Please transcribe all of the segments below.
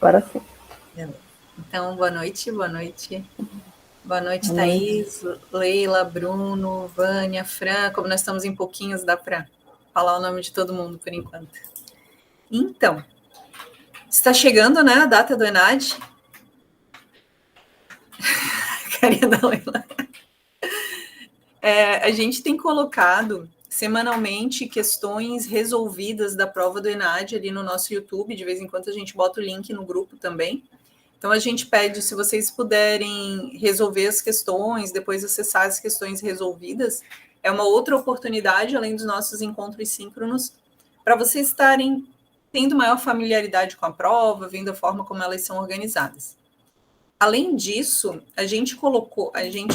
Agora sim. Então, boa noite, boa noite. Boa noite, Thaís, Leila, Bruno, Vânia, Fran. Como nós estamos em pouquinhos, dá para falar o nome de todo mundo por enquanto. Então, está chegando, né, a data do ENAD. Carinha da Leila. A gente tem colocado semanalmente questões resolvidas da prova do ENAD ali no nosso YouTube. De vez em quando a gente bota o link no grupo também. Então, a gente pede, se vocês puderem resolver as questões, depois acessar as questões resolvidas, é uma outra oportunidade, além dos nossos encontros síncronos, para vocês estarem tendo maior familiaridade com a prova, vendo a forma como elas são organizadas. Além disso, a gente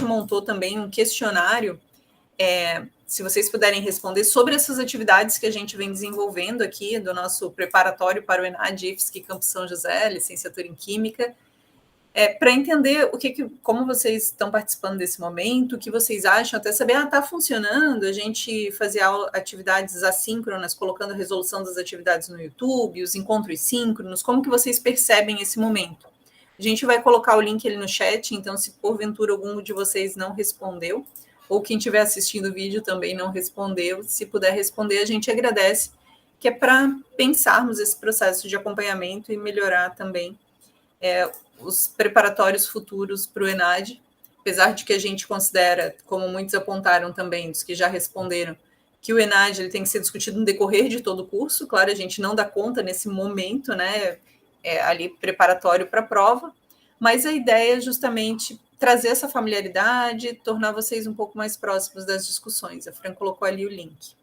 montou também um questionário, se vocês puderem responder, sobre essas atividades que a gente vem desenvolvendo aqui, do nosso preparatório para o ENAD IFSC Campus São José, licenciatura em Química, para entender como vocês estão participando desse momento, o que vocês acham, até saber, está funcionando, a gente fazer atividades assíncronas, colocando a resolução das atividades no YouTube, os encontros síncronos, como que vocês percebem esse momento? A gente vai colocar o link ali no chat, então se porventura algum de vocês não respondeu, ou quem estiver assistindo o vídeo também não respondeu, se puder responder, a gente agradece, que é para pensarmos esse processo de acompanhamento e melhorar também os preparatórios futuros para o ENAD, apesar de que a gente considera, como muitos apontaram também, dos que já responderam, que o ENAD ele tem que ser discutido no decorrer de todo o curso. Claro, a gente não dá conta nesse momento, né, ali preparatório para a prova, mas a ideia é justamente trazer essa familiaridade, tornar vocês um pouco mais próximos das discussões. A Fran colocou ali o link.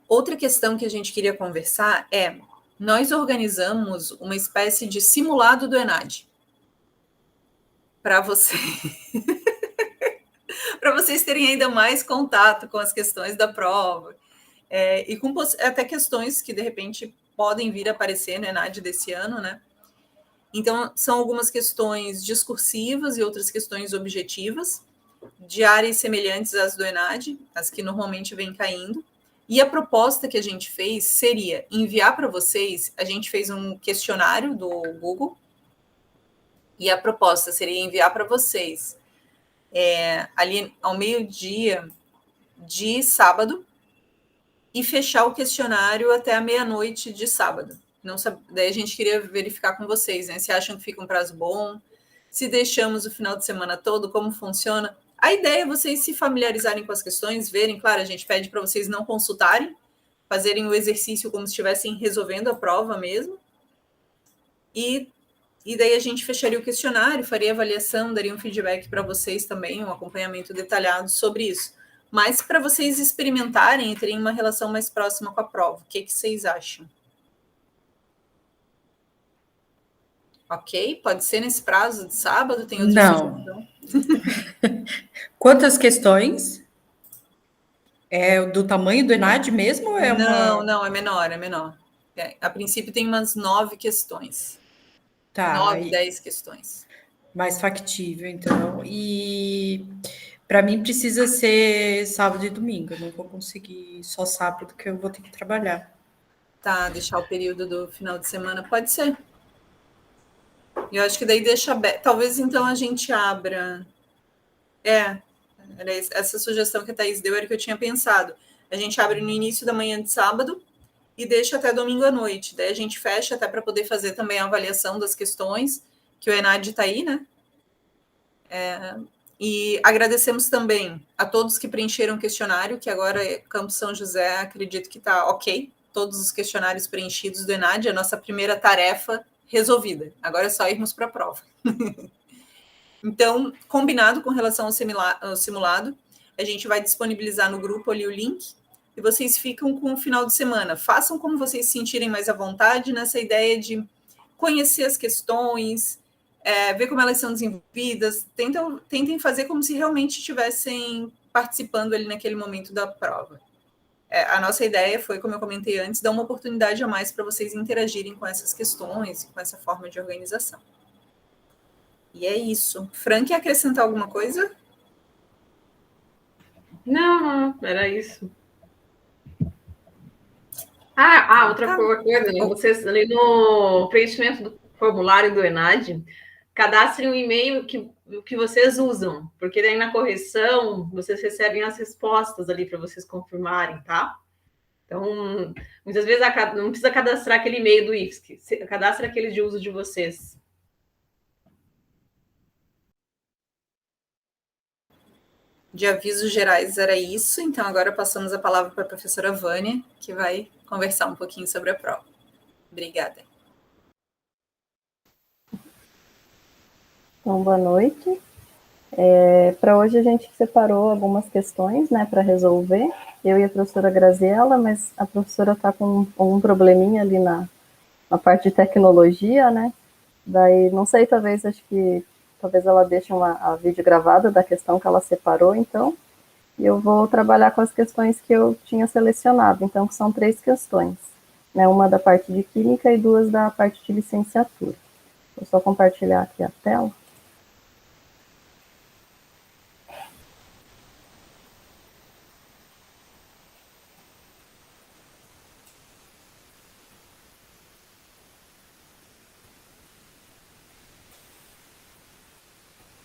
Outra questão que a gente queria conversar é: nós organizamos uma espécie de simulado do ENAD para para vocês terem ainda mais contato com as questões da prova, e com até questões que de repente podem vir a aparecer no ENAD desse ano, né? Então, são algumas questões discursivas e outras questões objetivas, de áreas semelhantes às do ENAD, as que normalmente vêm caindo. E a proposta que a gente fez seria enviar para vocês, a gente fez um questionário do Google, e a proposta seria enviar para vocês ali ao meio-dia de sábado e fechar o questionário até a meia-noite de sábado. Não sabe, daí a gente queria verificar com vocês, né? Se acham que fica um prazo bom, se deixamos o final de semana todo, como funciona. A ideia é vocês se familiarizarem com as questões, verem, claro, a gente pede para vocês não consultarem, fazerem o exercício como se estivessem resolvendo a prova mesmo. E daí a gente fecharia o questionário, faria avaliação, daria um feedback para vocês também, um acompanhamento detalhado sobre isso. Mas para vocês experimentarem e terem uma relação mais próxima com a prova. O que vocês acham? Ok? Pode ser nesse prazo de sábado? Tem outra sugestão? Quantas questões? É do tamanho do ENAD mesmo? Ou é Não, é menor. A princípio tem umas 9 questões. Tá. 9, 10 questões. Mais factível, então. E para mim precisa ser sábado e domingo. Eu não vou conseguir só sábado, porque eu vou ter que trabalhar. Tá, deixar o período do final de semana, pode ser. Eu acho que daí deixa aberto. Talvez então a gente abra. Era essa sugestão que a Thaís deu, era que eu tinha pensado. A gente abre no início da manhã de sábado e deixa até domingo à noite. Daí a gente fecha até para poder fazer também a avaliação das questões, que o ENAD está aí, né? E agradecemos também a todos que preencheram o questionário, que agora Campus São José, acredito que está ok, todos os questionários preenchidos do ENAD, a nossa primeira tarefa resolvida. Agora é só irmos para a prova. Então, combinado com relação ao simulado, a gente vai disponibilizar no grupo ali o link e vocês ficam com o final de semana. Façam como vocês se sentirem mais à vontade nessa ideia de conhecer as questões, ver como elas são desenvolvidas, tentem fazer como se realmente estivessem participando ali naquele momento da prova. A nossa ideia foi, como eu comentei antes, dar uma oportunidade a mais para vocês interagirem com essas questões, com essa forma de organização. E é isso. Fran, quer acrescentar alguma coisa? Não, era isso. Outra coisa, né? Vocês ali no preenchimento do formulário do ENAD, cadastrem um e-mail que vocês usam, porque daí na correção vocês recebem as respostas ali para vocês confirmarem, tá? Então, muitas vezes não precisa cadastrar aquele e-mail do IFSC, cadastra aquele de uso de vocês. De avisos gerais era isso, então agora passamos a palavra para a professora Vânia, que vai conversar um pouquinho sobre a prova. Obrigada. Então, boa noite. Para hoje a gente separou algumas questões, né, para resolver. Eu e a professora Graziella, mas a professora está com um probleminha ali na parte de tecnologia, né? Daí, não sei, talvez ela deixe a vídeo gravada da questão que ela separou, então. E eu vou trabalhar com as questões que eu tinha selecionado, então, que são 3 questões, né? Uma da parte de química e 2 da parte de licenciatura. Vou só compartilhar aqui a tela.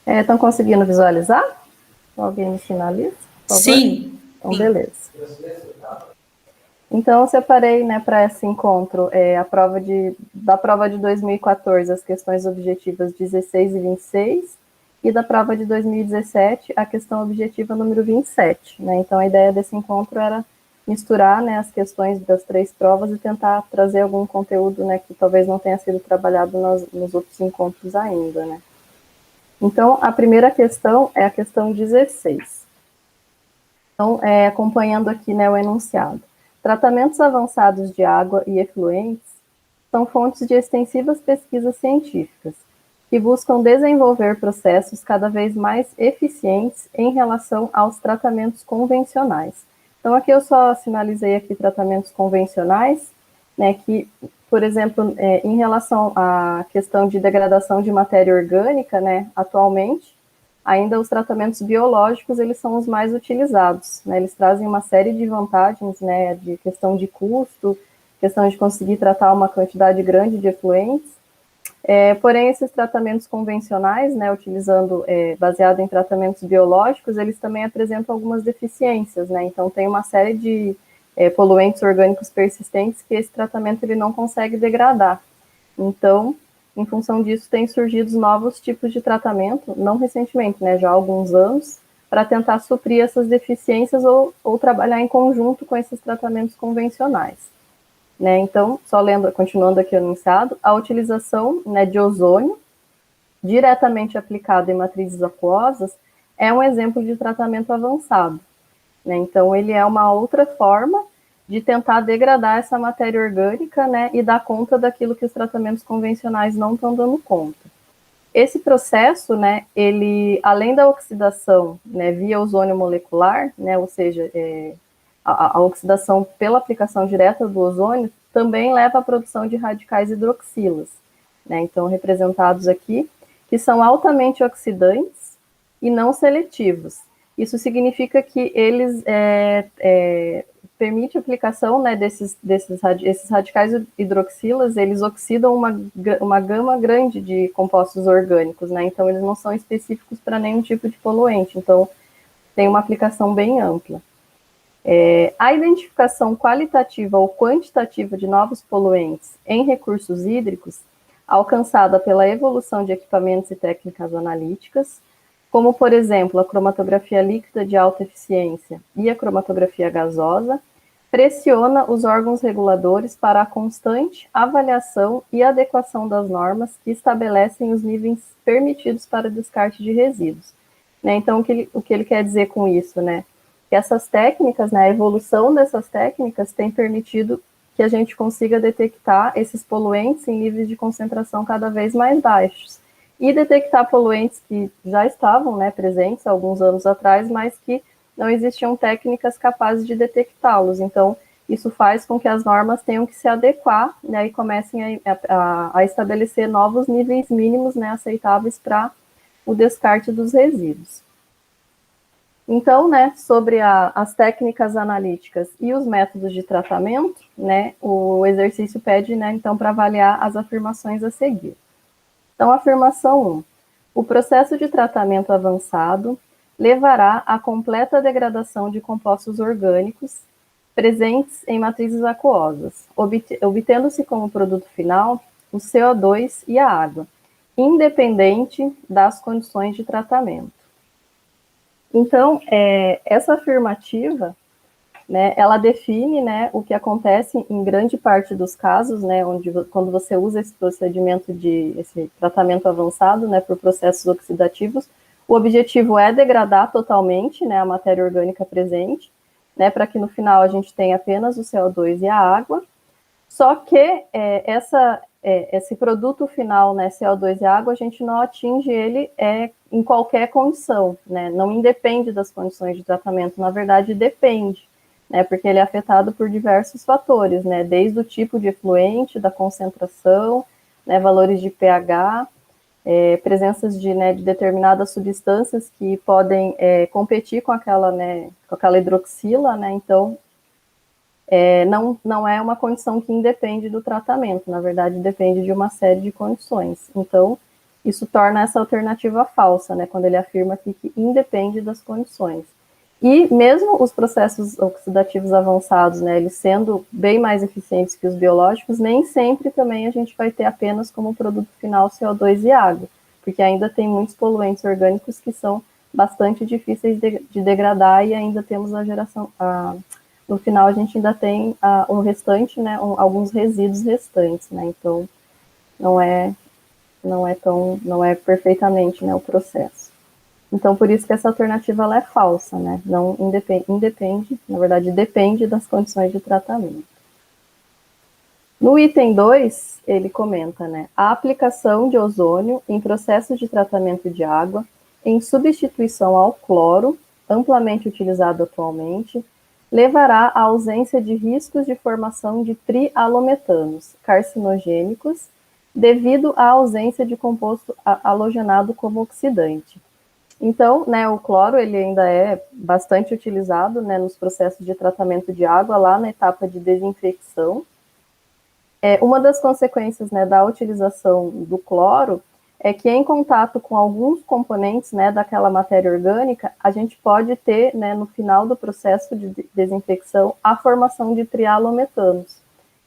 Estão conseguindo visualizar? Alguém me sinaliza? Sim. Então, beleza. Então, eu separei, né, para esse encontro da prova de 2014, as questões objetivas 16 e 26, e da prova de 2017, a questão objetiva número 27. Né? Então, a ideia desse encontro era misturar, né, as questões das 3 provas e tentar trazer algum conteúdo, né, que talvez não tenha sido trabalhado nos outros encontros ainda, né. Então, a primeira questão é a questão 16. Então, acompanhando aqui, né, o enunciado. Tratamentos avançados de água e efluentes são fontes de extensivas pesquisas científicas, que buscam desenvolver processos cada vez mais eficientes em relação aos tratamentos convencionais. Então, aqui eu só sinalizei aqui tratamentos convencionais, né, que, por exemplo, em relação à questão de degradação de matéria orgânica, né, atualmente, ainda os tratamentos biológicos, eles são os mais utilizados, né, eles trazem uma série de vantagens, né, de questão de custo, questão de conseguir tratar uma quantidade grande de efluentes, porém, esses tratamentos convencionais, né, baseado em tratamentos biológicos, eles também apresentam algumas deficiências, né, então tem uma série de poluentes orgânicos persistentes que esse tratamento ele não consegue degradar. Então, em função disso, tem surgido novos tipos de tratamento, não recentemente, né, já há alguns anos, para tentar suprir essas deficiências ou trabalhar em conjunto com esses tratamentos convencionais. Né? Então, continuando aqui o enunciado, a utilização, né, de ozônio, diretamente aplicado em matrizes aquosas, é um exemplo de tratamento avançado. Né? Então, ele é uma outra forma de tentar degradar essa matéria orgânica, né, e dar conta daquilo que os tratamentos convencionais não estão dando conta. Esse processo, né, ele, além da oxidação, né, via ozônio molecular, né, ou seja, a oxidação pela aplicação direta do ozônio, também leva à produção de radicais hidroxilas, né, então representados aqui, que são altamente oxidantes e não seletivos. Isso significa que eles permite a aplicação, né, esses radicais hidroxilas, eles oxidam uma gama grande de compostos orgânicos, né, então eles não são específicos para nenhum tipo de poluente, então tem uma aplicação bem ampla. A identificação qualitativa ou quantitativa de novos poluentes em recursos hídricos, alcançada pela evolução de equipamentos e técnicas analíticas, como, por exemplo, a cromatografia líquida de alta eficiência e a cromatografia gasosa, pressiona os órgãos reguladores para a constante avaliação e adequação das normas que estabelecem os níveis permitidos para descarte de resíduos. Né? Então, o que ele quer dizer com isso, né? Que essas técnicas, né, a evolução dessas técnicas tem permitido que a gente consiga detectar esses poluentes em níveis de concentração cada vez mais baixos e detectar poluentes que já estavam, né, presentes há alguns anos atrás, mas que não existiam técnicas capazes de detectá-los. Então, isso faz com que as normas tenham que se adequar, né, e comecem a estabelecer novos níveis mínimos, né, aceitáveis para o descarte dos resíduos. Então, né, sobre as técnicas analíticas e os métodos de tratamento, né, o exercício pede, né, então, para avaliar as afirmações a seguir. Então, afirmação 1. O processo de tratamento avançado levará à completa degradação de compostos orgânicos presentes em matrizes aquosas, obtendo-se como produto final o CO2 e a água, independente das condições de tratamento. Então, essa afirmativa, né, ela define, né, o que acontece em grande parte dos casos, né, quando você usa esse procedimento esse tratamento avançado, né, por processos oxidativos, o objetivo é degradar totalmente, né, a matéria orgânica presente, né, para que no final a gente tenha apenas o CO2 e a água. Só que esse produto final, né, CO2 e água, a gente não atinge ele em qualquer condição, né, não independe das condições de tratamento, na verdade depende, né, porque ele é afetado por diversos fatores, né, desde o tipo de efluente, da concentração, né, valores de pH, presenças de determinadas substâncias que podem competir com aquela hidroxila, né, então não é uma condição que independe do tratamento, na verdade depende de uma série de condições. Então, isso torna essa alternativa falsa, né, quando ele afirma aqui que independe das condições. E mesmo os processos oxidativos avançados, né, eles sendo bem mais eficientes que os biológicos, nem sempre também a gente vai ter apenas como produto final CO2 e água, porque ainda tem muitos poluentes orgânicos que são bastante difíceis de degradar e ainda temos a geração... no final a gente ainda tem o restante, né, alguns resíduos restantes, né, então não é perfeitamente, né, o processo. Então, por isso que essa alternativa ela é falsa, né, não independe, na verdade, depende das condições de tratamento. No item 2, ele comenta, né, a aplicação de ozônio em processos de tratamento de água em substituição ao cloro, amplamente utilizado atualmente, levará à ausência de riscos de formação de trialometanos carcinogênicos devido à ausência de composto halogenado como oxidante. Então, né, o cloro ele ainda é bastante utilizado, né, nos processos de tratamento de água, lá na etapa de desinfecção. Uma das consequências, né, da utilização do cloro é que em contato com alguns componentes, né, daquela matéria orgânica, a gente pode ter, né, no final do processo de desinfecção, a formação de trialometanos,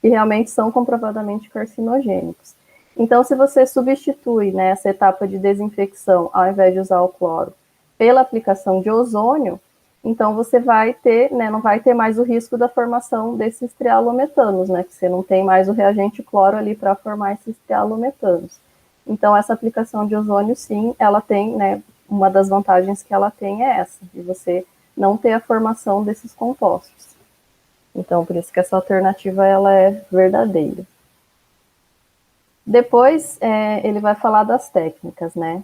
que realmente são comprovadamente carcinogênicos. Então, se você substitui, né, essa etapa de desinfecção, ao invés de usar o cloro, pela aplicação de ozônio, então você vai ter, né, não vai ter mais o risco da formação desses trialometanos, né, que você não tem mais o reagente cloro ali para formar esses trialometanos. Então, essa aplicação de ozônio, sim, ela tem, né, uma das vantagens que ela tem é essa, de você não ter a formação desses compostos. Então, por isso que essa alternativa, ela é verdadeira. Depois, ele vai falar das técnicas, né?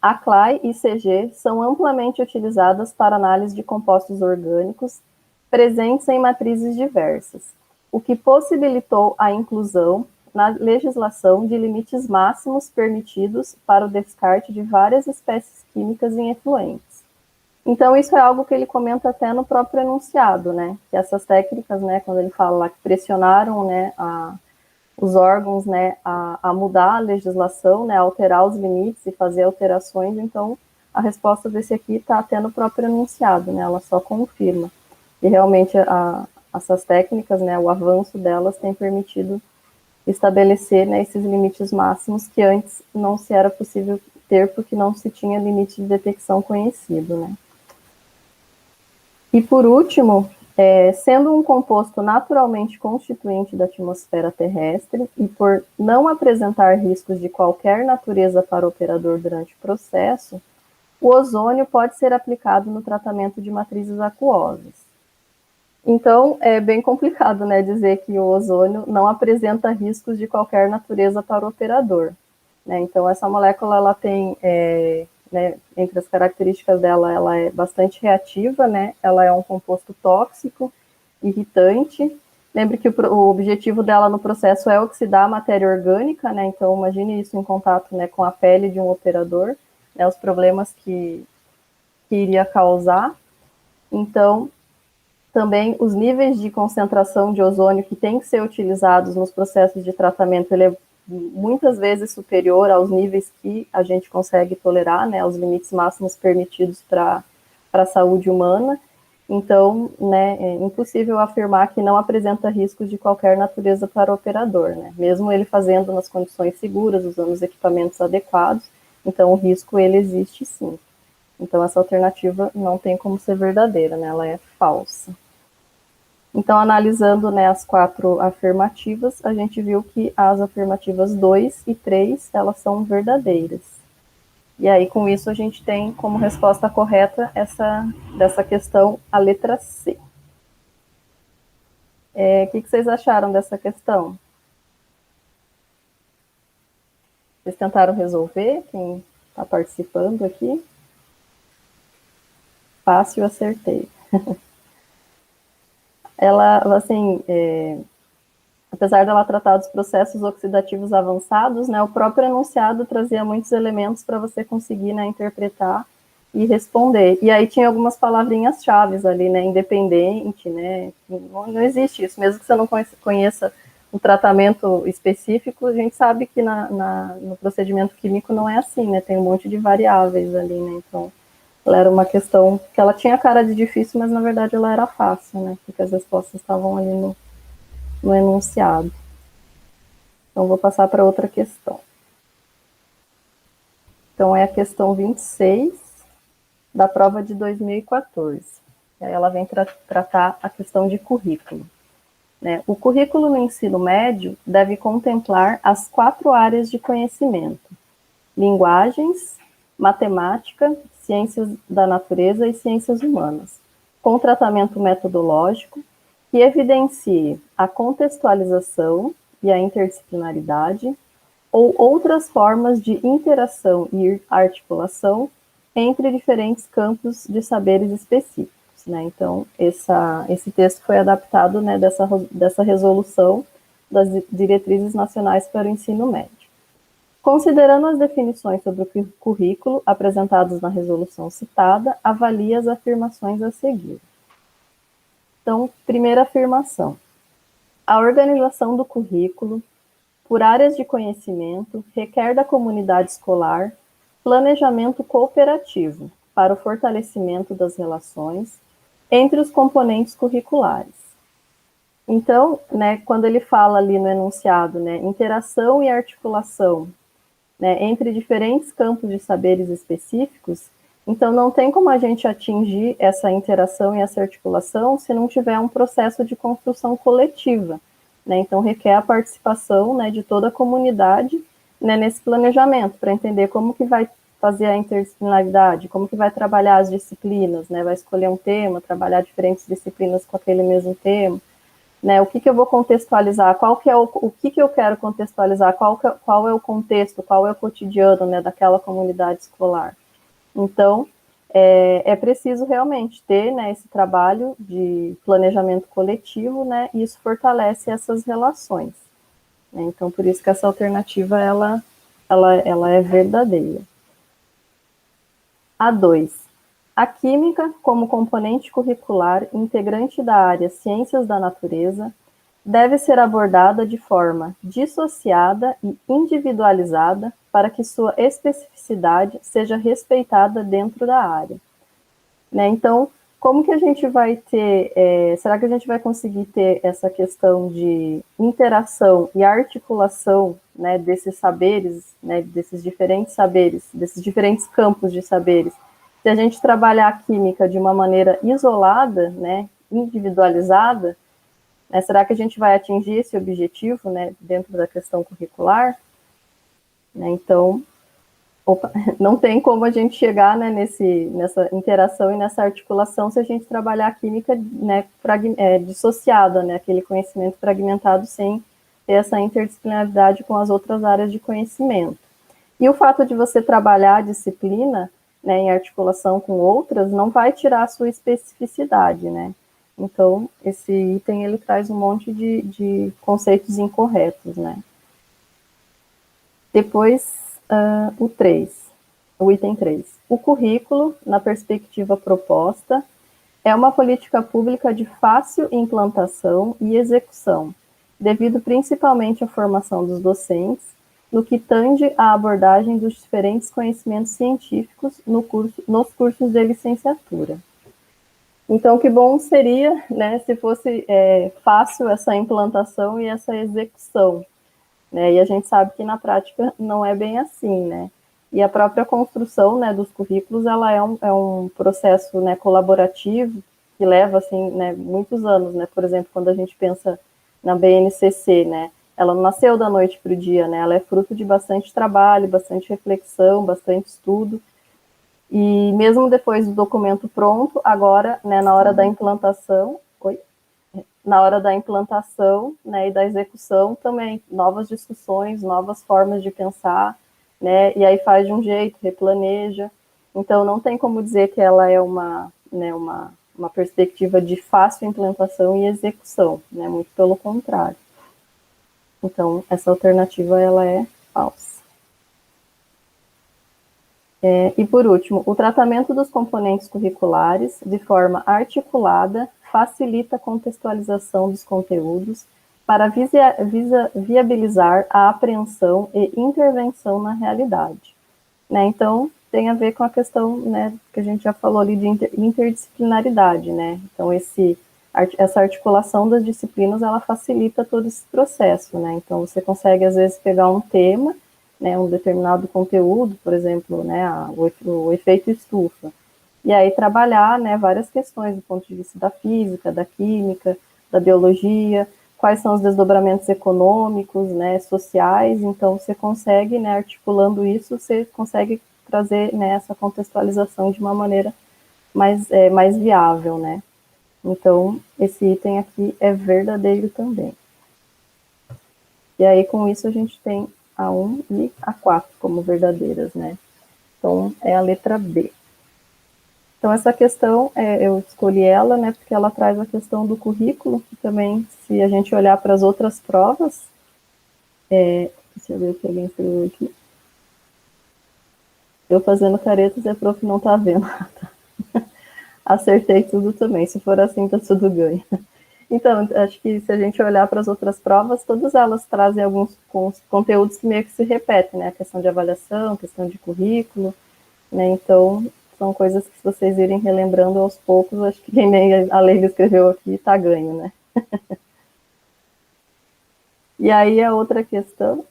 A CLAI e CG são amplamente utilizadas para análise de compostos orgânicos presentes em matrizes diversas, o que possibilitou a inclusão na legislação de limites máximos permitidos para o descarte de várias espécies químicas em efluentes. Então, isso é algo que ele comenta até no próprio enunciado, né? Que essas técnicas, né, quando ele fala lá que pressionaram, né, os órgãos, né, a mudar a legislação, né, a alterar os limites e fazer alterações, então a resposta desse aqui está até no próprio enunciado, né, ela só confirma. E realmente essas técnicas, né, o avanço delas tem permitido estabelecer, né, esses limites máximos que antes não se era possível ter porque não se tinha limite de detecção conhecido, né. E por último, sendo um composto naturalmente constituinte da atmosfera terrestre e por não apresentar riscos de qualquer natureza para o operador durante o processo, o ozônio pode ser aplicado no tratamento de matrizes aquosas. Então, é bem complicado, né, dizer que o ozônio não apresenta riscos de qualquer natureza para o operador, né? Então, essa molécula, ela tem, né, entre as características dela, ela é bastante reativa, né? Ela é um composto tóxico, irritante. Lembre que o objetivo dela no processo é oxidar a matéria orgânica, né? Então, imagine isso em contato, né, com a pele de um operador, né? Os problemas que que iria causar. Então, também os níveis de concentração de ozônio que tem que ser utilizados nos processos de tratamento, ele é muitas vezes superior aos níveis que a gente consegue tolerar, né, aos limites máximos permitidos para a saúde humana. Então, né, é impossível afirmar que não apresenta riscos de qualquer natureza para o operador, né, mesmo ele fazendo nas condições seguras, usando os equipamentos adequados, então o risco ele existe sim. Então essa alternativa não tem como ser verdadeira, né, ela é falsa. Então, analisando, né, as 4 afirmativas, a gente viu que as afirmativas 2 e 3, elas são verdadeiras. E aí, com isso, a gente tem como resposta correta dessa questão a letra C. O que vocês acharam dessa questão? Vocês tentaram resolver? Quem está participando aqui? Fácil, acertei. Ela, assim, apesar dela tratar dos processos oxidativos avançados, né, o próprio enunciado trazia muitos elementos para você conseguir, né, interpretar e responder. E aí tinha algumas palavrinhas chaves ali, né, independente, né, não existe isso, mesmo que você não conheça um tratamento específico, a gente sabe que no procedimento químico não é assim, né, tem um monte de variáveis ali, né, então ela era uma questão que ela tinha cara de difícil, mas na verdade ela era fácil, né, porque as respostas estavam ali no enunciado. Então, vou passar para outra questão. Então, é a questão 26 da prova de 2014. E aí ela vem tratar a questão de currículo. Né? O currículo no ensino médio deve contemplar as 4 áreas de conhecimento: linguagens, matemática, ciências da natureza e ciências humanas, com tratamento metodológico que evidencie a contextualização e a interdisciplinaridade, ou outras formas de interação e articulação entre diferentes campos de saberes específicos. Né? Então, esse texto foi adaptado, né, dessa resolução das diretrizes nacionais para o ensino médio. Considerando as definições sobre o currículo apresentadas na resolução citada, avalie as afirmações a seguir. Então, primeira afirmação: a organização do currículo por áreas de conhecimento requer da comunidade escolar planejamento cooperativo para o fortalecimento das relações entre os componentes curriculares. Então, né, quando ele fala ali no enunciado, né, interação e articulação, né, entre diferentes campos de saberes específicos, então não tem como a gente atingir essa interação e essa articulação se não tiver um processo de construção coletiva. Né? Então requer a participação, né, de toda a comunidade, né, nesse planejamento, para entender como que vai fazer a interdisciplinaridade, como que vai trabalhar as disciplinas, né, vai escolher um tema, trabalhar diferentes disciplinas com aquele mesmo tema, né, o que eu vou contextualizar, qual que é o que eu quero contextualizar, qual é o contexto, qual é o cotidiano, né, daquela comunidade escolar. Então, é preciso realmente ter, né, esse trabalho de planejamento coletivo, né, e isso fortalece essas relações. Né? Então, por isso que essa alternativa, ela é verdadeira. A 2. A química, como componente curricular integrante da área Ciências da Natureza, deve ser abordada de forma dissociada e individualizada para que sua especificidade seja respeitada dentro da área. Né? Então, como que a gente vai ter, será que a gente vai conseguir ter essa questão de interação e articulação, né, desses saberes, né, desses diferentes saberes, desses diferentes campos de saberes, se a gente trabalhar a química de uma maneira isolada, né, individualizada, né, será que a gente vai atingir esse objetivo, né, dentro da questão curricular? Né, então, não tem como a gente chegar, né, nessa interação e nessa articulação se a gente trabalhar a química, né, dissociada, né, aquele conhecimento fragmentado sem ter essa interdisciplinaridade com as outras áreas de conhecimento. E o fato de você trabalhar a disciplina, né, em articulação com outras não vai tirar a sua especificidade, né? Então, esse item, ele traz um monte de conceitos incorretos, né? Depois, o 3. O item 3. O currículo, na perspectiva proposta, é uma política pública de fácil implantação e execução, devido principalmente à formação dos docentes, no que tange à abordagem dos diferentes conhecimentos científicos nos cursos de licenciatura. Então, que bom seria, né, se fosse fácil essa implantação e essa execução, né? E a gente sabe que na prática não é bem assim, né? E a própria construção, né, dos currículos, ela é um processo, né, colaborativo que leva, assim, né, muitos anos, né? Por exemplo, quando a gente pensa na BNCC, né, ela não nasceu da noite para o dia, né? Ela é fruto de bastante trabalho, bastante reflexão, bastante estudo. E mesmo depois do documento pronto, agora, né, na hora da implantação, né, e da execução também, novas discussões, novas formas de pensar, né, e aí faz de um jeito, replaneja. Então, não tem como dizer que ela é uma perspectiva de fácil implantação e execução, né, muito pelo contrário. Então, essa alternativa, ela é falsa. E, por último, o tratamento dos componentes curriculares de forma articulada facilita a contextualização dos conteúdos para viabilizar a apreensão e intervenção na realidade, né? Então, tem a ver com a questão, né, que a gente já falou ali de interdisciplinaridade, né? Então, essa articulação das disciplinas, ela facilita todo esse processo, né? Então, você consegue, às vezes, pegar um tema, né, um determinado conteúdo, por exemplo, né, o efeito estufa, e aí trabalhar, né, várias questões do ponto de vista da física, da química, da biologia, quais são os desdobramentos econômicos, né, sociais. Então você consegue, né, articulando isso, você consegue trazer, né, essa contextualização de uma maneira mais viável, né. Então esse item aqui é verdadeiro também. E aí com isso a gente tem a 1 e a 4 como verdadeiras, né? Então, é a letra B. Então, essa questão, eu escolhi ela, né, porque ela traz a questão do currículo, que também, se a gente olhar para as outras provas, deixa eu ver o que alguém escreveu aqui. Eu fazendo caretas e a prof não tá vendo. Acertei tudo também, se for assim, tá tudo ganho. Então, acho que se a gente olhar para as outras provas, todas elas trazem alguns conteúdos que meio que se repetem, né? A questão de avaliação, a questão de currículo, né? Então, são coisas que se vocês irem relembrando aos poucos, acho que quem nem a Leila escreveu aqui está ganho, né? E aí a outra questão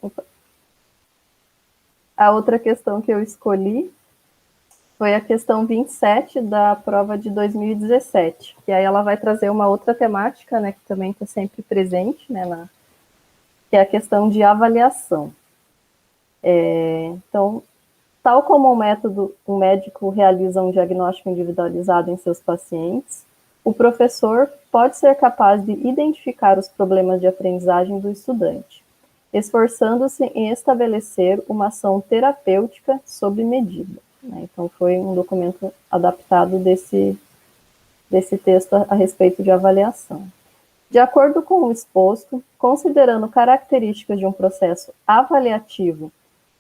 que eu escolhi foi a questão 27 da prova de 2017, que aí ela vai trazer uma outra temática, né, que também está sempre presente, né, que é a questão de avaliação. Então, tal como um médico realiza um diagnóstico individualizado em seus pacientes, o professor pode ser capaz de identificar os problemas de aprendizagem do estudante, esforçando-se em estabelecer uma ação terapêutica sob medida. Então, foi um documento adaptado desse texto a respeito de avaliação. De acordo com o exposto, considerando características de um processo avaliativo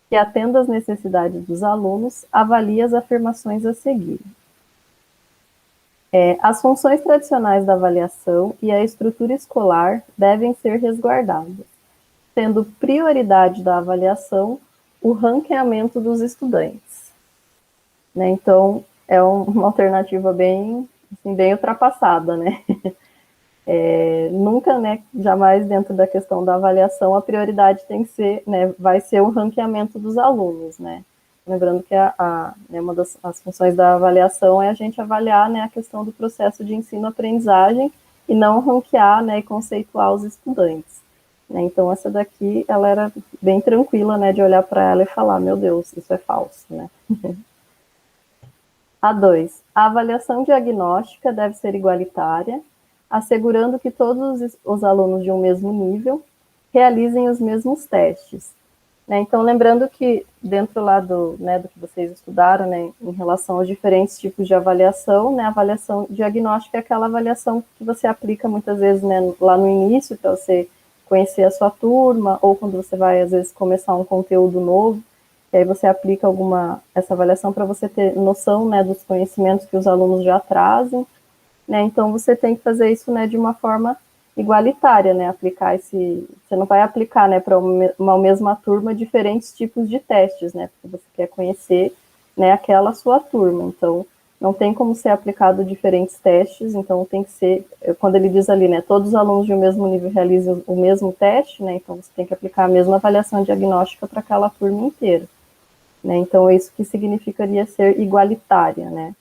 que atenda às necessidades dos alunos, avalie as afirmações a seguir. As funções tradicionais da avaliação e a estrutura escolar devem ser resguardadas, sendo prioridade da avaliação o ranqueamento dos estudantes. Né? Então, é uma alternativa bem ultrapassada, né? Nunca, né, jamais dentro da questão da avaliação, a prioridade tem que ser, né, vai ser o ranqueamento dos alunos, né? Lembrando que uma das funções da avaliação é a gente avaliar, né, a questão do processo de ensino-aprendizagem e não ranquear, né, e conceituar os estudantes. Né? Então, essa daqui, ela era bem tranquila, né, de olhar para ela e falar, meu Deus, isso é falso, né? A2. A avaliação diagnóstica deve ser igualitária, assegurando que todos os alunos de um mesmo nível realizem os mesmos testes. Né? Então, lembrando que dentro lá do que vocês estudaram, né, em relação aos diferentes tipos de avaliação, né, a avaliação diagnóstica é aquela avaliação que você aplica muitas vezes, né, lá no início, para você conhecer a sua turma, ou quando você vai, às vezes, começar um conteúdo novo. e aí você aplica essa avaliação para você ter noção, né, dos conhecimentos que os alunos já trazem, né, então você tem que fazer isso, né, de uma forma igualitária, né, você não vai aplicar, né, para uma mesma turma diferentes tipos de testes, né, porque você quer conhecer, né, aquela sua turma, então não tem como ser aplicado diferentes testes, então tem que ser, quando ele diz ali, né, todos os alunos de um mesmo nível realizam o mesmo teste, né, então você tem que aplicar a mesma avaliação diagnóstica para aquela turma inteira, né, então é isso que significaria ser igualitária, né.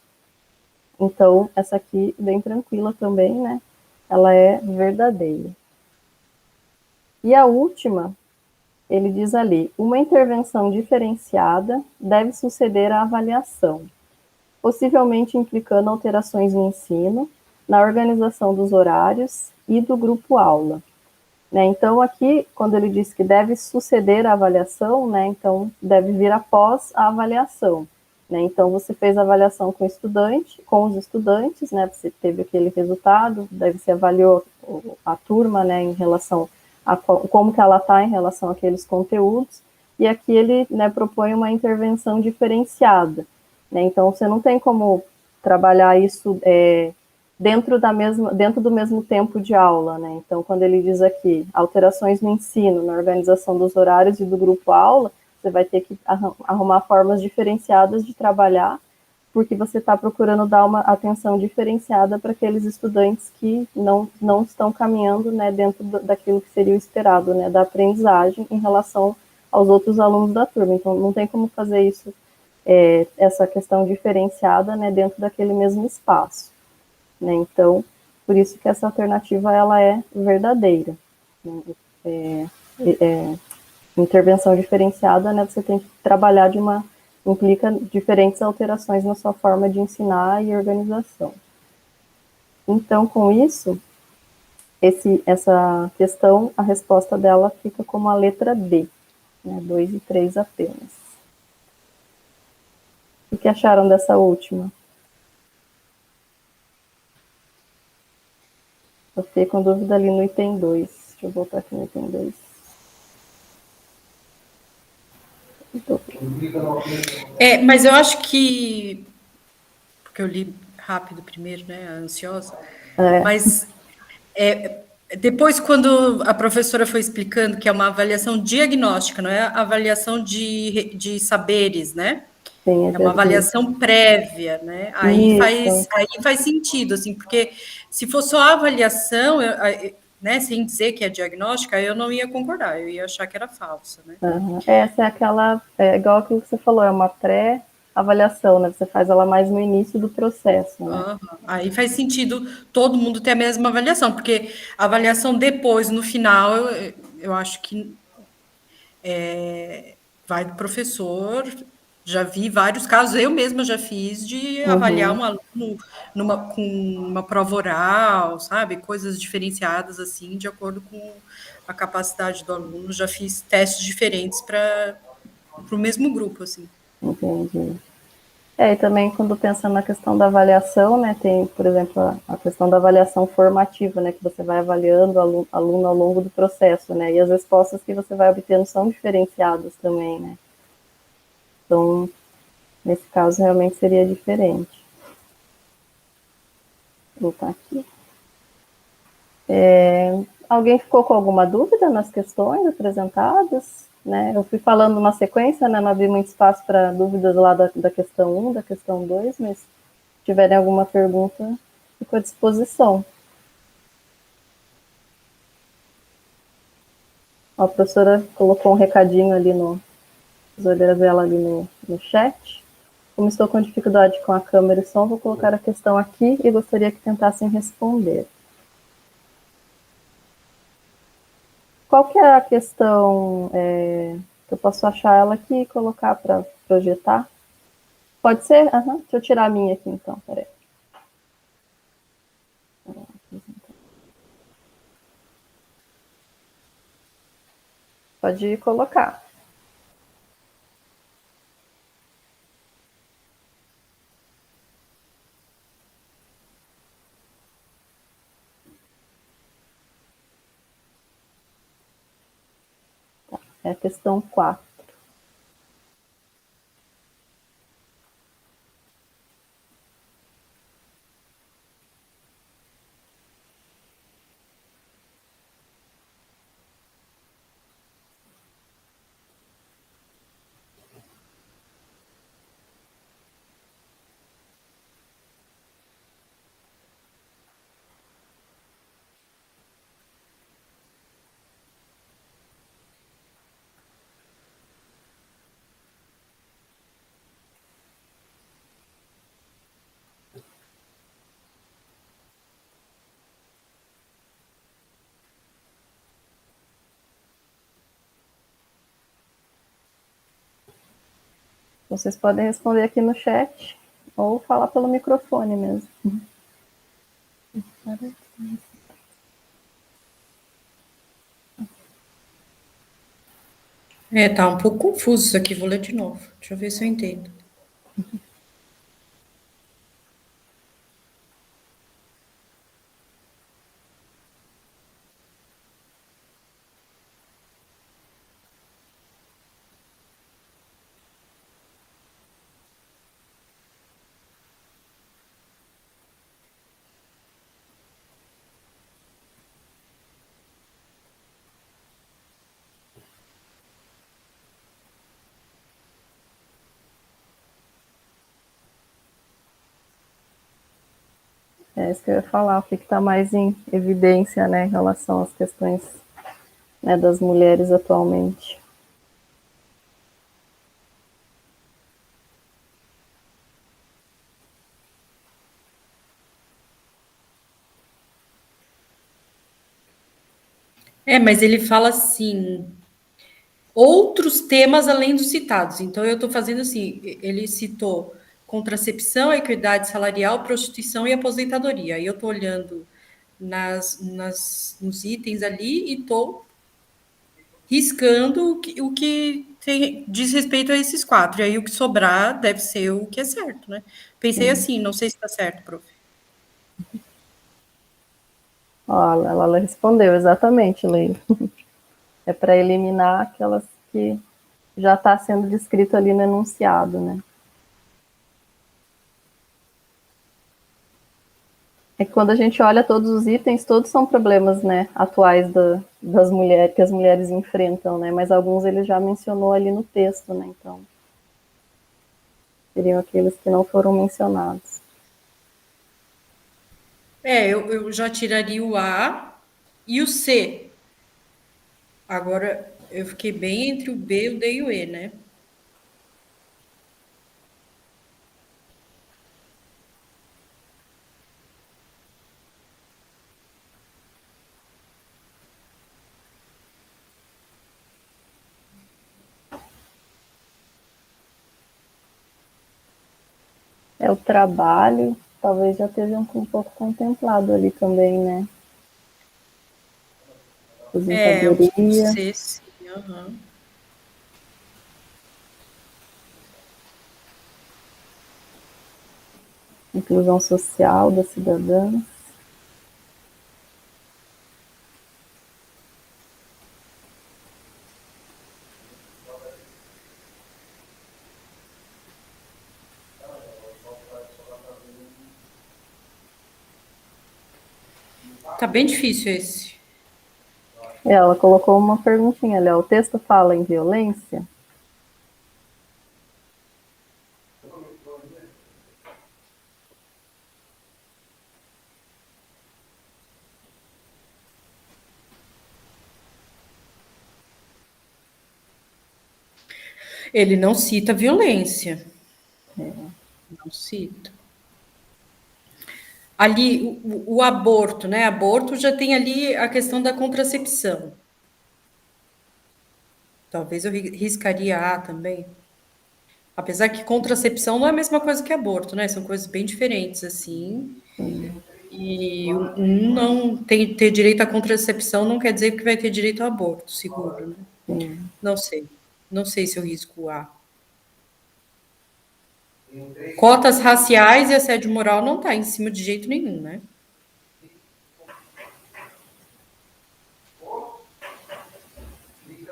Então, essa aqui, bem tranquila também, né, ela é verdadeira. E a última, ele diz ali, uma intervenção diferenciada deve suceder à avaliação, possivelmente implicando alterações no ensino, na organização dos horários e do grupo aula. Né? Então, aqui, quando ele diz que deve suceder a avaliação, né, então deve vir após a avaliação. Né? Então, você fez a avaliação com os estudantes, né, você teve aquele resultado, daí você avaliou a turma, né, em relação a como que ela está em relação àqueles conteúdos, e aqui ele, né, propõe uma intervenção diferenciada. Né? Então, você não tem como trabalhar isso dentro do mesmo tempo de aula, né? Então, quando ele diz aqui alterações no ensino, na organização dos horários e do grupo aula, você vai ter que arrumar formas diferenciadas de trabalhar, porque você está procurando dar uma atenção diferenciada para aqueles estudantes que não estão caminhando, né, dentro daquilo que seria o esperado, né, da aprendizagem em relação aos outros alunos da turma. Então, não tem como fazer isso, essa questão diferenciada, né, dentro daquele mesmo espaço. Né? Então, por isso que essa alternativa ela é verdadeira. Né? Intervenção diferenciada, né? Você tem que trabalhar implica diferentes alterações na sua forma de ensinar e organização. Então, com isso, essa questão, a resposta dela fica como a letra D, né? 2 e 3 apenas. O que acharam dessa última? Eu fiquei com dúvida ali no item 2. Deixa eu voltar aqui no item 2. Mas eu acho que... Porque eu li rápido primeiro, né? Ansiosa. Mas depois, quando a professora foi explicando que é uma avaliação diagnóstica, não é avaliação de saberes, né? Sim, É uma avaliação prévia, né? Aí faz sentido, assim, porque se for só a avaliação, né, sem dizer que é diagnóstica, eu não ia concordar, eu ia achar que era falsa, né? Uhum. Essa é aquela, igual aquilo que você falou, é uma pré-avaliação, né? Você faz ela mais no início do processo, né? Uhum. Aí faz sentido todo mundo ter a mesma avaliação, porque a avaliação depois, no final, eu acho que vai do professor. Já vi vários casos, eu mesma já fiz, de avaliar um aluno com uma prova oral, sabe? Coisas diferenciadas, assim, de acordo com a capacidade do aluno. Já fiz testes diferentes para o mesmo grupo, assim. Entendi. E também quando pensa na questão da avaliação, né, tem, por exemplo, a questão da avaliação formativa, né, que você vai avaliando o aluno ao longo do processo, né, e as respostas que você vai obtendo são diferenciadas também, né. Então, nesse caso, realmente seria diferente. Vou voltar aqui. Alguém ficou com alguma dúvida nas questões apresentadas? Né? Eu fui falando uma sequência, né? Não havia muito espaço para dúvidas lá da questão 1, da questão 2, mas se tiverem alguma pergunta, fico à disposição. A professora colocou um recadinho ali as olheiras dela ali no chat. Como estou com dificuldade com a câmera e som, vou colocar a questão aqui e gostaria que tentassem responder. Qual que é a questão que eu posso achar ela aqui e colocar para projetar? Pode ser? Uhum. Deixa eu tirar a minha aqui, então. Peraí. Pode colocar. Tá. É a questão 4. Vocês podem responder aqui no chat ou falar pelo microfone mesmo. Tá um pouco confuso isso aqui, vou ler de novo. Deixa eu ver se eu entendo. É isso que eu ia falar, o que está mais em evidência, né, em relação às questões, né, das mulheres atualmente. Mas ele fala assim, outros temas além dos citados. Então, eu estou fazendo assim, ele citou contracepção, equidade salarial, prostituição e aposentadoria. Aí eu estou olhando nos itens ali e estou riscando o que diz respeito a esses 4. E aí o que sobrar deve ser o que é certo, né? Pensei assim, não sei se está certo, prof. Ó, ela respondeu exatamente, Leila. É para eliminar aquelas que já está sendo descrito ali no enunciado, né? É que quando a gente olha todos os itens, todos são problemas, né, atuais das mulheres, que as mulheres enfrentam, né? Mas alguns ele já mencionou ali no texto, né? Então, seriam aqueles que não foram mencionados. Eu já tiraria o A e o C. Agora, eu fiquei bem entre o B, o D e o E, né? O trabalho, talvez já esteja um pouco contemplado ali também, né? O Aposentadoria. C, sim. Uhum. Inclusão social das cidadãs. Tá bem difícil esse. Ela colocou uma perguntinha ali, ó. O texto fala em violência? Ele não cita violência. Não cita. Ali, o aborto, né? Aborto já tem ali a questão da contracepção. Talvez eu riscaria A também. Apesar que contracepção não é a mesma coisa que aborto, né? São coisas bem diferentes, assim. E um não ter direito à contracepção não quer dizer que vai ter direito ao aborto, seguro, né? Não sei. Não sei se eu risco A. Cotas raciais e assédio moral não está em cima de jeito nenhum, né?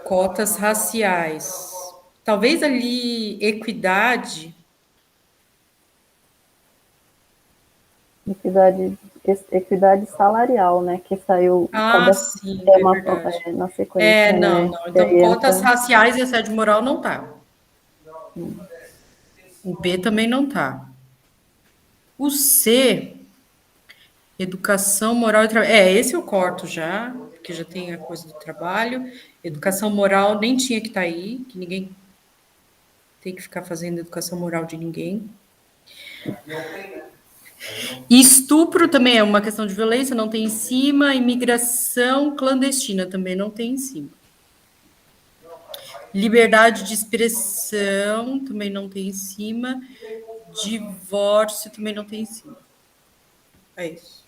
Cotas raciais. Talvez ali equidade. Equidade salarial, né? Que saiu Sim, verdade. na sequência, Não, né? não. Então, cotas raciais e assédio moral não tá. O B também não tá. O C, educação moral e trabalho. Esse eu corto já, porque já tem a coisa do trabalho. Educação moral nem tinha que estar aí, que ninguém tem que ficar fazendo educação moral de ninguém. Estupro também é uma questão de violência, não tem em cima. Imigração clandestina também não tem em cima. Liberdade de expressão também não tem em cima. Divórcio também não tem em cima. É isso.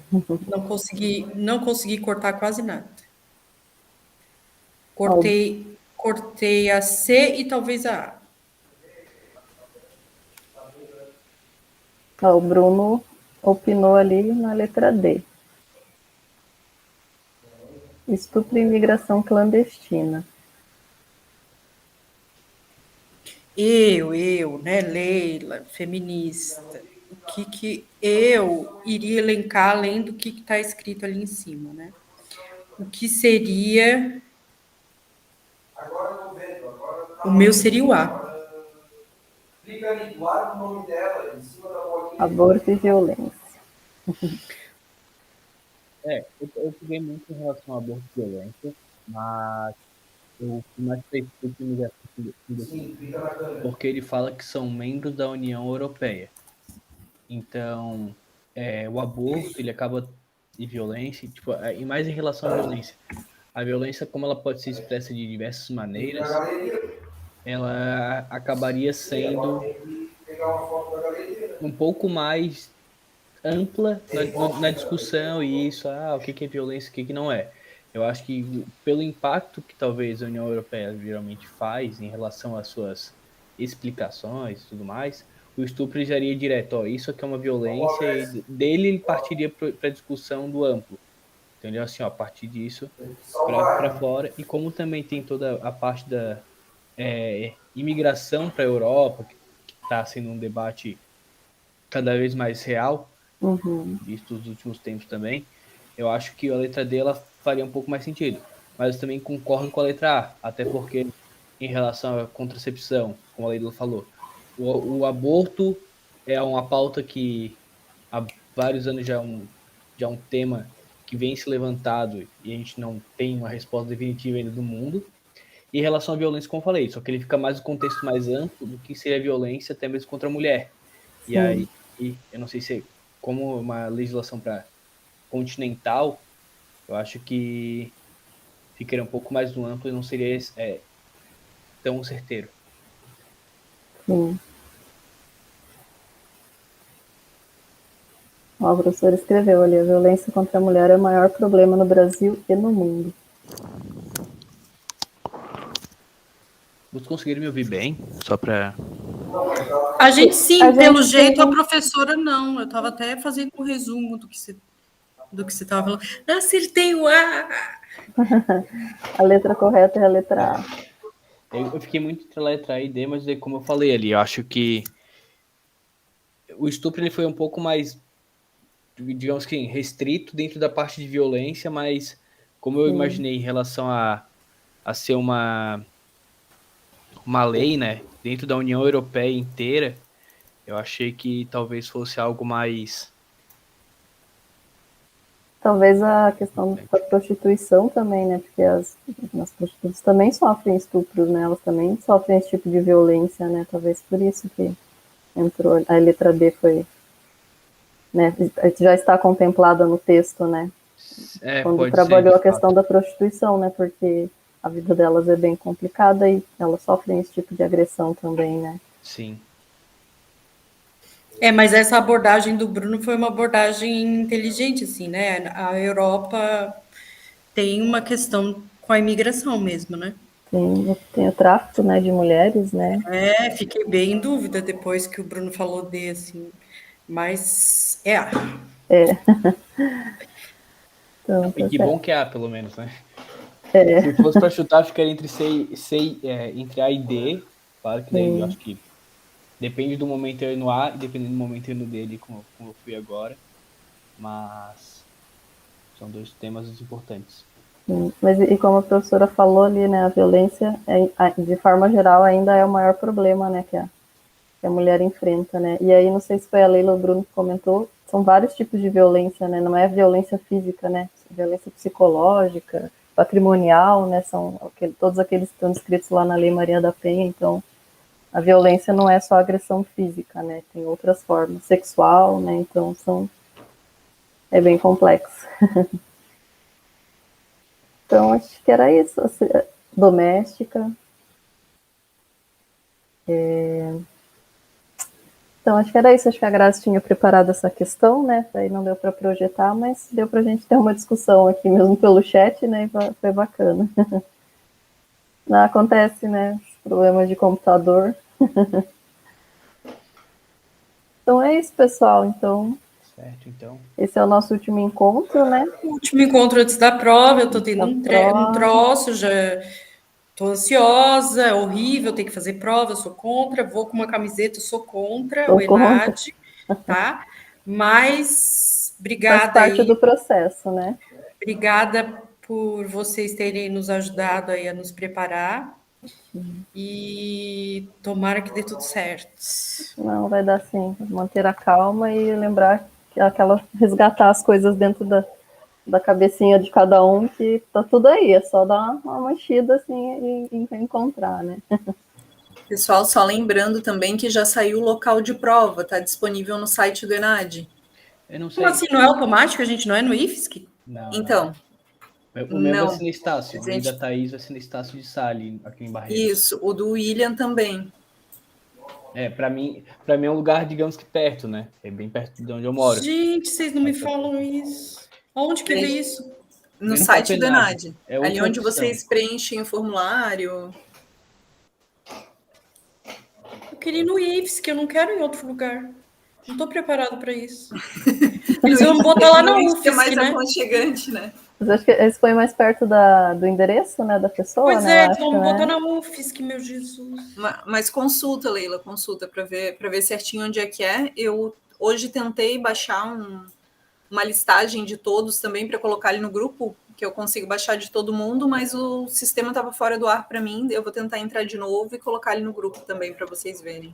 Não consegui cortar quase nada. Cortei a C e talvez a A. O Bruno opinou ali na letra D. Estupro e imigração clandestina. Né, Leila, feminista, o que eu iria elencar além do que está escrito ali em cima, né? O que seria... O meu seria o A. Aborto e violência. Eu peguei muito em relação ao aborto e violência, mas eu fui mais para estupro e imigração clandestina, porque ele fala que são membros da União Europeia. Então, o aborto, ele acaba de violência, tipo, e mais em relação à violência. A violência, como ela pode ser expressa de diversas maneiras, ela acabaria sendo um pouco mais ampla na discussão e isso, o que é violência, o que não é. Eu acho que pelo impacto que talvez a União Europeia geralmente faz em relação às suas explicações e tudo mais, o estupro já iria direto, isso aqui é uma violência, e dele ele partiria para a discussão do amplo. Entendeu? Assim, a partir disso para fora, e como também tem toda a parte da imigração para a Europa, que está sendo um debate cada vez mais real, visto nos últimos tempos também, eu acho que a letra D ela faria um pouco mais sentido. Mas eu também concordo com a letra A, até porque em relação à contracepção, como a Leila falou, o aborto é uma pauta que há vários anos já é um tema que vem se levantado e a gente não tem uma resposta definitiva ainda do mundo. E em relação à violência, como eu falei, só que ele fica mais no contexto mais amplo do que seria a violência até mesmo contra a mulher. Sim. E aí, eu não sei se como uma legislação para continental, eu acho que ficaria um pouco mais no amplo e não seria tão certeiro. Sim. O professor escreveu ali, a violência contra a mulher é o maior problema no Brasil e no mundo. Vocês conseguiram me ouvir bem? Só para... A gente sim, pelo jeito, a professora não. Eu estava até fazendo um resumo do que você estava falando. Acertei o A! A letra correta é a letra A. Eu fiquei muito entre a letra A e D, mas como eu falei ali, eu acho que o estupro ele foi um pouco mais, digamos que restrito dentro da parte de violência, mas como eu imaginei em relação a ser uma lei, né, dentro da União Europeia inteira, eu achei que talvez fosse algo mais... Talvez a questão da prostituição também, né, porque as prostitutas também sofrem estupros, né, elas também sofrem esse tipo de violência, né, talvez por isso que entrou, a letra B foi, né, já está contemplada no texto, né, quando trabalhou a questão da prostituição, né, porque a vida delas é bem complicada e elas sofrem esse tipo de agressão também, né. Sim. Mas essa abordagem do Bruno foi uma abordagem inteligente, assim, né, a Europa tem uma questão com a imigração mesmo, né. Tem o tráfico, né, de mulheres, né. Fiquei bem em dúvida depois que o Bruno falou assim, mas Então, e que bom que é A, pelo menos, né? Se fosse para chutar, ficaria entre entre A e D, claro que daí eu acho que depende do momento eu ir no A e dependendo do momento eu ir no D, como eu fui agora, mas são dois temas importantes. Mas e como a professora falou ali, né, a violência, de forma geral, ainda é o maior problema, né, que a mulher enfrenta, né, e aí não sei se foi a Leila ou o Bruno que comentou, são vários tipos de violência, né, não é violência física, né, violência psicológica, patrimonial, né, são todos aqueles que estão descritos lá na Lei Maria da Penha, então a violência não é só agressão física, né, tem outras formas, sexual, né, então é bem complexo. Então, acho que era isso. doméstica. Então, acho que era isso. Acho que a Grazi tinha preparado essa questão, né? Aí não deu para projetar, mas deu para a gente ter uma discussão aqui mesmo pelo chat, né? E foi bacana. Não acontece, né? Problemas de computador. Então é isso, pessoal. Então, certo, então. Esse é o nosso último encontro, né? O último encontro antes da prova, eu tô tendo um troço, já tô ansiosa, é horrível, ter que fazer prova, eu sou contra, vou com uma camiseta, eu sou contra o ENAD, tá? Mas, obrigada. Faz parte do processo, né? Obrigada por vocês terem nos ajudado aí a nos preparar. E tomara que dê tudo certo. Não, vai dar sim. Manter a calma e lembrar que resgatar as coisas dentro da cabecinha de cada um, que tá tudo aí, é só dar uma mexida assim e encontrar, né? Pessoal, só lembrando também que já saiu o local de prova, tá disponível no site do ENAD. Eu não sei. Como assim, não é automático? A gente não é no IFSC? Não. Então. O meu vai ser no Estácio, o da Thaís vai ser no Estácio de Sali, aqui em Barreiras. Isso, o do William também. Pra mim é um lugar, digamos que perto, né? É bem perto de onde eu moro. Gente, vocês não me falam isso. Onde que é isso? No site do ENAD. Ali onde vocês preenchem o formulário. Eu queria ir no IFSC, eu não quero ir em outro lugar. Não estou preparado para isso. Eles vão botar lá na UFSC, mais aconchegante, né? Mas acho que esse foi mais perto do endereço, né, da pessoa, pois né? Vamos botar na UFSC, meu Jesus. Mas consulta, Leila, consulta para ver certinho onde é que é. Eu hoje tentei baixar uma listagem de todos também para colocar ali no grupo, que eu consigo baixar de todo mundo, mas o sistema estava fora do ar para mim. Eu vou tentar entrar de novo e colocar ali no grupo também para vocês verem.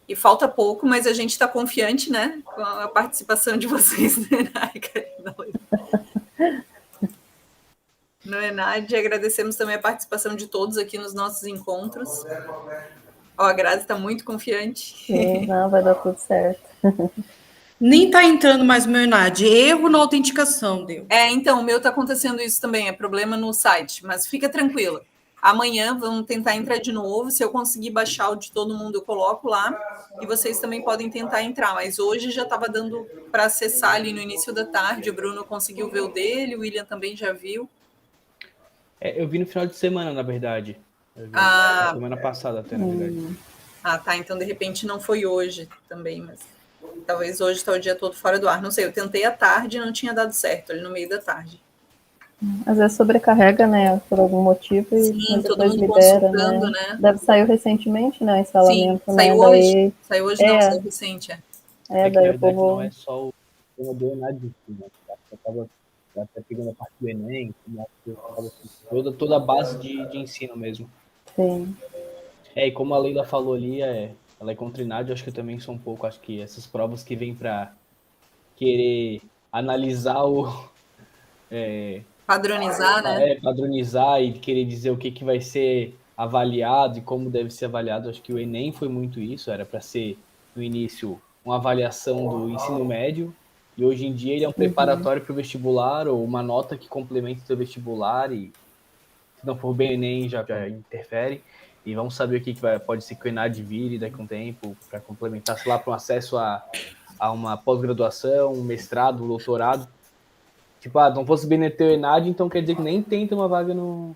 E falta pouco, mas a gente está confiante, né? Com a participação de vocês no ENAD. Agradecemos também a participação de todos aqui nos nossos encontros. A Grazi está muito confiante. Sim, não, vai dar tudo certo. Nem está entrando mais o meu ENAD. Erro na autenticação, deu. Então, o meu está acontecendo isso também. É problema no site, mas fica tranquila. Amanhã vamos tentar entrar de novo. Se eu conseguir baixar o de todo mundo, eu coloco lá. E vocês também podem tentar entrar. Mas hoje já estava dando para acessar ali no início da tarde. O Bruno conseguiu ver o dele, o William também já viu. Eu vi no final de semana, na verdade. Semana passada até, na verdade. Tá. Então, de repente, não foi hoje também. Mas talvez hoje está o dia todo fora do ar. Não sei, eu tentei à tarde e não tinha dado certo, ali no meio da tarde. Às vezes sobrecarrega, né, por algum motivo, e depois libera, consultando, né? Deve sair recentemente, né, o instalamento. Sim, saiu né? hoje. Saiu hoje não, saiu recente. Daí o povo... Não é só o tema do ENAD, né? Eu estava até pegando a parte do Enem, toda a base de ensino mesmo. Sim. E como a Leila falou ali, ela é contra o ENAD, eu acho que eu também sou um pouco, acho que essas provas que vêm para querer analisar padronizar, né? Padronizar e querer dizer o que vai ser avaliado e como deve ser avaliado. Acho que o Enem foi muito isso, era para ser, no início, uma avaliação do ensino médio, e hoje em dia ele é um preparatório para o vestibular, ou uma nota que complementa o seu vestibular, e se não for bem o Enem, já interfere. E vamos saber o que pode ser que o ENAD vire daqui a um tempo, para complementar, sei lá, para um acesso a uma pós-graduação, um mestrado, um doutorado. Tipo, não fosse bem ter o ENAD, então quer dizer que nem tenta uma vaga numa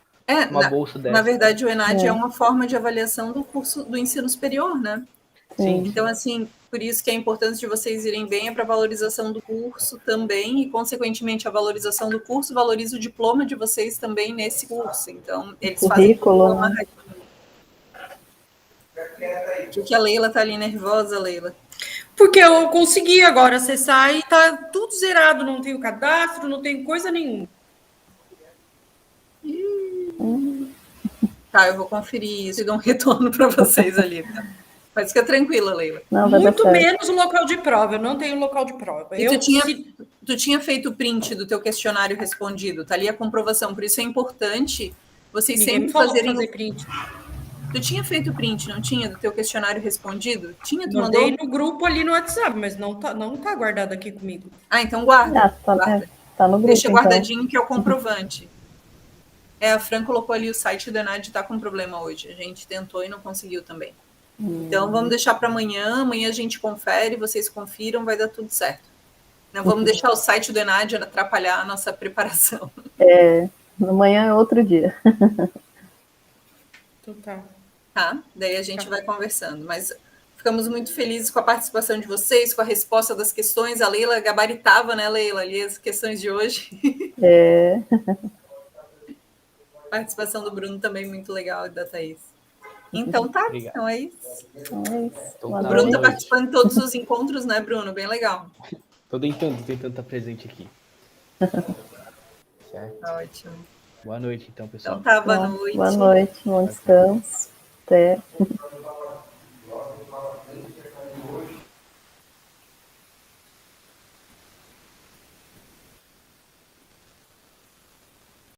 bolsa dessa. Na verdade, o ENAD é uma forma de avaliação do curso do ensino superior, né? Sim. Então, assim, por isso que é importante de vocês irem bem para a valorização do curso também, e, consequentemente, a valorização do curso valoriza o diploma de vocês também nesse curso. Então, eles currículo, fazem né? Por que a Leila está ali nervosa, Leila? Porque eu consegui agora acessar e tá tudo zerado, não tenho cadastro, não tenho coisa nenhuma. Tá, eu vou conferir isso e dar um retorno para vocês ali. Tá? Mas fica tranquila, Leila. Não, muito menos o local de prova, eu não tenho local de prova. E tu tinha feito o print do teu questionário respondido, tá ali a comprovação, por isso é importante vocês sempre fazerem fazer print. Tu tinha feito print, não tinha, do teu questionário respondido? Tinha, tu mandei mandou? no grupo ali no WhatsApp, mas não tá guardado aqui comigo. Então guarda. Tá no grupo, Deixa guardadinho, então. Que é o comprovante. A Fran colocou ali o site do ENAD está com problema hoje. A gente tentou e não conseguiu também. Então, vamos deixar para amanhã. Amanhã a gente confere, vocês confiram, vai dar tudo certo. Não vamos deixar o site do ENAD atrapalhar a nossa preparação. Amanhã é outro dia. Total. Tá? Daí a gente vai conversando. Mas ficamos muito felizes com a participação de vocês, com a resposta das questões. A Leila gabaritava, né, Leila, ali as questões de hoje. A participação do Bruno também muito legal e da Thaís. Então tá, Obrigado. então é isso. Então, O Bruno está participando de todos os encontros, né, Bruno? Bem legal. Tô tentando estar presente aqui. Certo. Ótimo. Boa noite, então, pessoal. Então tá, boa noite. Boa noite, bom descanso. Até.